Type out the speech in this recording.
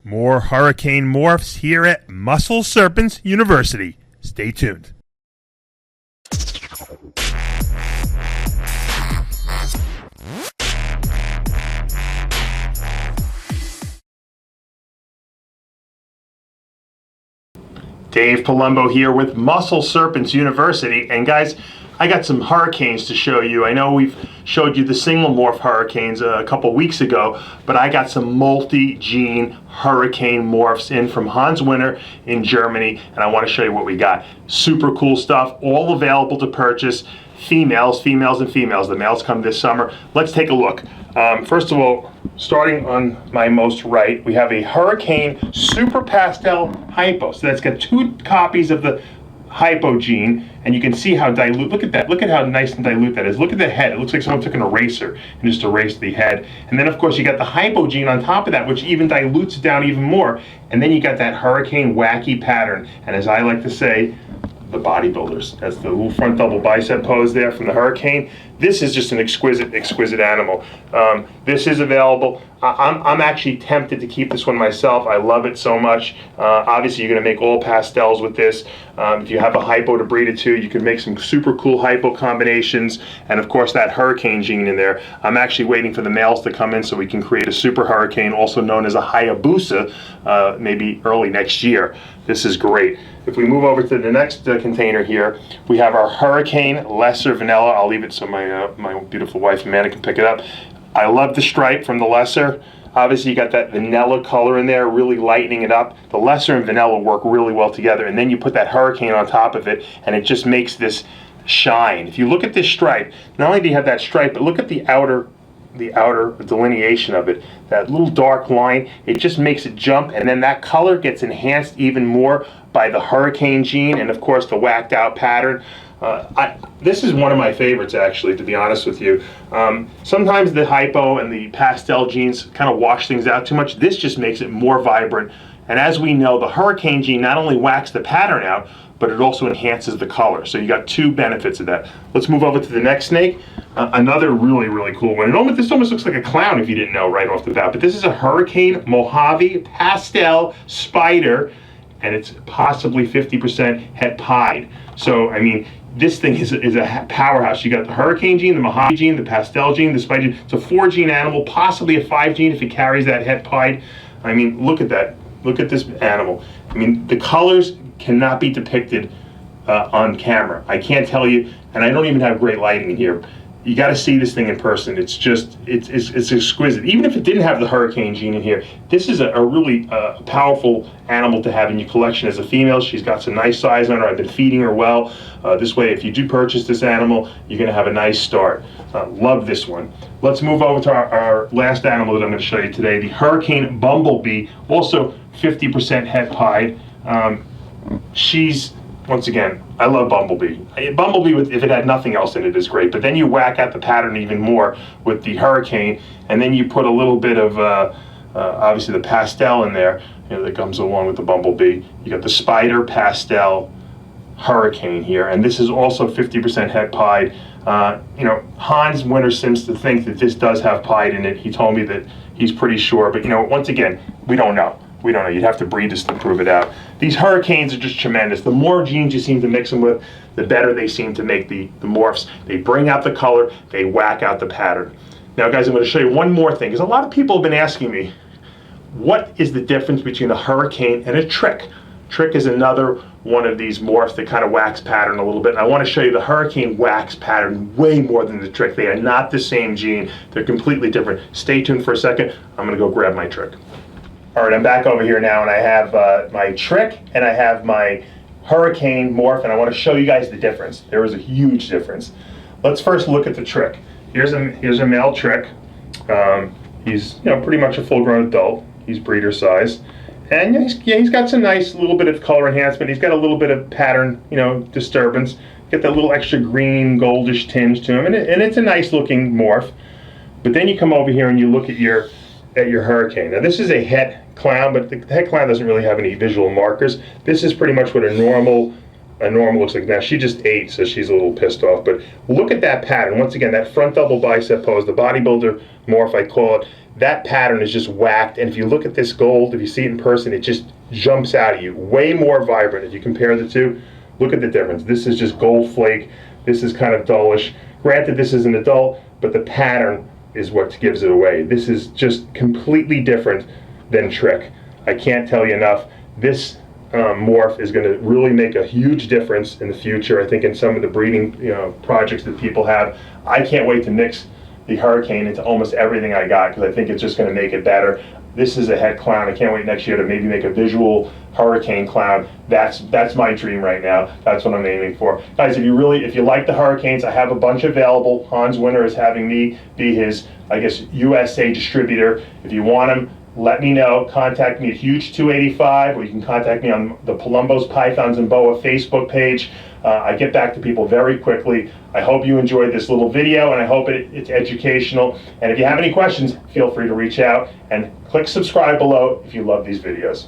More Hurricane Morphs here at Muscle Serpents University. Stay tuned. Dave Palumbo here with Muscle Serpents University, and guys, I got some hurricanes to show you. I know we've showed you the single morph hurricanes a couple weeks ago, but I got some multi-gene hurricane morphs in from Hans Winter in Germany, and I want to show you what we got. Super cool stuff, all available to purchase. Females, and females. The males come this summer. Let's take a look. First of all, starting on my most right, we have a Hurricane Super Pastel Hypo. So that's got 2 copies of the hypo gene, and you can see how dilute. Look at that. Look at how nice and dilute that is. Look at the head. It looks like someone took an eraser and just erased the head. And then, of course, you got the hypo gene on top of that, which even dilutes it down even more. And then you got that hurricane wacky pattern. And as I like to say, the bodybuilders. That's the little front double bicep pose there from the Hurricane. This is just an exquisite animal. This is available. I'm actually tempted to keep this one myself. I love it so much. Obviously, you're going to make all pastels with this. If you have a hypo to breed it to, you can make some super cool hypo combinations. And of course, that Hurricane gene in there. I'm actually waiting for the males to come in so we can create a super Hurricane, also known as a Hayabusa, maybe early next year. This is great. If we move over to the next container here, we have our Hurricane Lesser Vanilla. I'll leave it so my beautiful wife Amanda can pick it up. I love the stripe from the Lesser. Obviously, you got that vanilla color in there, really lightening it up. The Lesser and vanilla work really well together, and then you put that Hurricane on top of it, and it just makes this shine. If you look at this stripe, not only do you have that stripe, but look at the outer delineation of it. That little dark line, it just makes it jump, and then that color gets enhanced even more by the Hurricane gene, and of course the whacked out pattern. This is one of my favorites, actually, to be honest with you. Sometimes the hypo and the pastel genes kind of wash things out too much. This just makes it more vibrant. And as we know, the Hurricane gene not only whacks the pattern out, but it also enhances the color. So you got 2 benefits of that. Let's move over to the next snake. Another really cool one. This almost looks like a clown if you didn't know right off the bat. But this is a Hurricane Mojave Pastel Spider, and it's possibly 50% het pied. So, I mean, this thing is a powerhouse. You got the Hurricane gene, the Mojave gene, the pastel gene, the spider gene. It's a 4-gene animal, possibly a 5-gene if it carries that het pied. I mean, look at that. Look at this animal. I mean, the colors cannot be depicted on camera. I can't tell you, and I don't even have great lighting in here. You got to see this thing in person. It's just, it's exquisite. Even if it didn't have the Hurricane gene in here, this is a really powerful animal to have in your collection as a female. She's got some nice size on her. I've been feeding her well. This way, if you do purchase this animal, you're going to have a nice start. Love this one. Let's move over to our last animal that I'm going to show you today, the Hurricane Bumblebee, also 50% het pied. She's, once again, I love Bumblebee. Bumblebee, if it had nothing else in it, is great. But then you whack out the pattern even more with the Hurricane, and then you put a little bit of, obviously, the pastel in there, that comes along with the Bumblebee. You got the Spider Pastel Hurricane here, and this is also 50% het pied. Hans Winter seems to think that this does have pied in it. He told me that he's pretty sure, but once again, we don't know. We don't know. You'd have to breed this to prove it out. These Hurricanes are just tremendous. The more genes you seem to mix them with, the better they seem to make the morphs. They bring out the color. They whack out the pattern. Now, guys, I'm going to show you one more thing, because a lot of people have been asking me, what is the difference between a Hurricane and a Trick? Trick is another one of these morphs that kind of wax pattern a little bit. And I want to show you the Hurricane wax pattern way more than the Trick. They are not the same gene. They're completely different. Stay tuned for a second. I'm going to go grab my Trick. All right, I'm back over here now, and I have my Trick and I have my Hurricane morph, and I want to show you guys the difference. There is a huge difference. Let's first look at the Trick. Here's a male Trick. He's pretty much a full-grown adult. He's breeder size, and he's got some nice little bit of color enhancement. He's got a little bit of pattern, disturbance. Get that little extra green, goldish tinge to him, and it's a nice-looking morph. But then you come over here and you look at your Hurricane. Now, this is a het clown, but the het clown doesn't really have any visual markers. This is pretty much what a normal looks like. Now, she just ate, so she's a little pissed off, but look at that pattern. Once again, that front double bicep pose, the bodybuilder morph, I call it. that pattern is just whacked. And if you look at this gold, if you see it in person, it just jumps out at you. Way more vibrant. If you compare the two, look at the difference. This is just gold flake. This is kind of dullish. Granted, this is an adult, but the pattern is what gives it away. This is just completely different than Trick. I can't tell you enough. This morph is going to really make a huge difference in the future. I think in some of the breeding projects that people have. I can't wait to mix the Hurricane into almost everything I got, because I think it's just going to make it better. This is a head clown. I can't wait next year to maybe make a visual Hurricane clown. That's my dream right now. That's what I'm aiming for. Guys, if you like the Hurricanes, I have a bunch available. Hans Winter is having me be his, I guess, USA distributor. If you want them, let me know. Contact me at Huge285, or you can contact me on the Palumbos, Pythons, and Boa Facebook page. I get back to people very quickly. I hope you enjoyed this little video, and I hope it's educational. And if you have any questions, feel free to reach out, and click subscribe below if you love these videos.